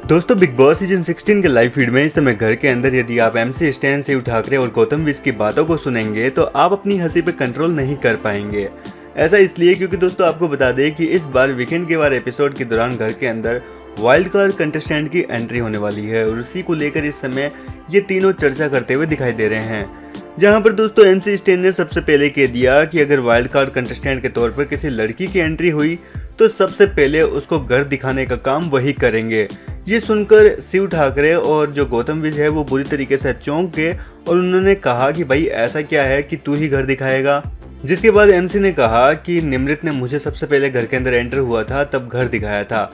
दोस्तों big boss season 16 के live feed में इस समय घर के अंदर यदि आप MC स्टैन, शिव ठाकरे और गौतम विज की बातों को सुनेंगे तो आप अपनी हंसी पे कंट्रोल नहीं कर पाएंगे। ऐसा इसलिए क्योंकि दोस्तों आपको बता दें कि इस बार वीकेंड के बार एपिसोड के दौरान घर के अंदर वाइल्ड कार्ड कंटेस्टेंट की एंट्री होने वाली है और उसी को लेकर इस समय ये तीनों चर्चा करते हुए दिखाई दे रहे हैं। जहां पर दोस्तों MC स्टैन ने सबसे पहले कह दिया कि अगर वाइल्ड कार्ड कंटेस्टेंट के तौर पर किसी लड़की की एंट्री हुई तो सबसे पहले उसको घर दिखाने का काम वही करेंगे। ये सुनकर शिव ठाकरे और जो गौतम विज है वो बुरी तरीके से चौंक गए और उन्होंने कहा कि भाई ऐसा क्या है कि तू ही घर दिखाएगा। जिसके बाद MC ने कहा कि निमृत ने मुझे सबसे पहले घर के अंदर एंटर हुआ था तब घर दिखाया था,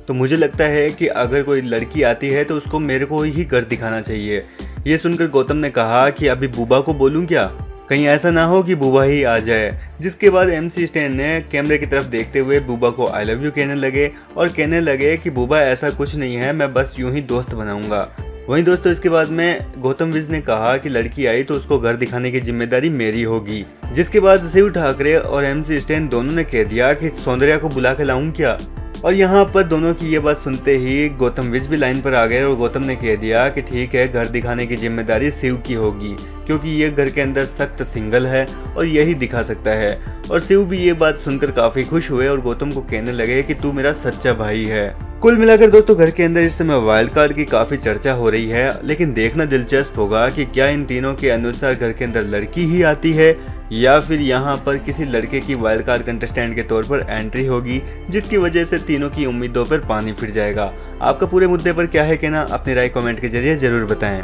तो मुझे लगता है कि अगर कोई लड़की आती है तो उसको मेरे को ही घर दिखाना चाहिए। ये सुनकर गौतम ने कहा कि अभी बुबा को बोलूं क्या, कहीं ऐसा ना हो कि बुबा ही आ जाए। जिसके बाद MC स्टैन ने कैमरे की तरफ देखते हुए बुबा को आई लव यू कहने लगे और कहने लगे कि बुबा ऐसा कुछ नहीं है, मैं बस यूं ही दोस्त बनाऊंगा। वहीं दोस्तों इसके बाद में गौतम विज ने कहा कि लड़की आई तो उसको घर दिखाने की जिम्मेदारी मेरी होगी। जिसके बाद शिव ठाकरे और MC स्टैन दोनों ने कह दिया कि सौंदर्या को बुला के लाऊं क्या। और यहाँ पर दोनों की ये बात सुनते ही गौतम विज भी लाइन पर आ गए और गौतम ने कह दिया कि ठीक है, घर दिखाने की जिम्मेदारी शिव की होगी क्योंकि ये घर के अंदर सख्त सिंगल है और यही दिखा सकता है। और शिव भी ये बात सुनकर काफी खुश हुए और गौतम को कहने लगे कि तू मेरा सच्चा भाई है। कुल मिलाकर दोस्तों घर के अंदर इस समय वाइल्ड कार्ड की काफी चर्चा हो रही है, लेकिन देखना दिलचस्प होगा कि क्या इन तीनों के अनुसार घर के अंदर लड़की ही आती है या फिर यहाँ पर किसी लड़के की वाइल्ड कार्ड कंटेस्टेंट के तौर पर एंट्री होगी, जिसकी वजह से तीनों की उम्मीदों पर पानी फिर जाएगा। आपका पूरे मुद्दे पर क्या है कहना, अपनी राय कमेंट के जरिए जरूर बताएं।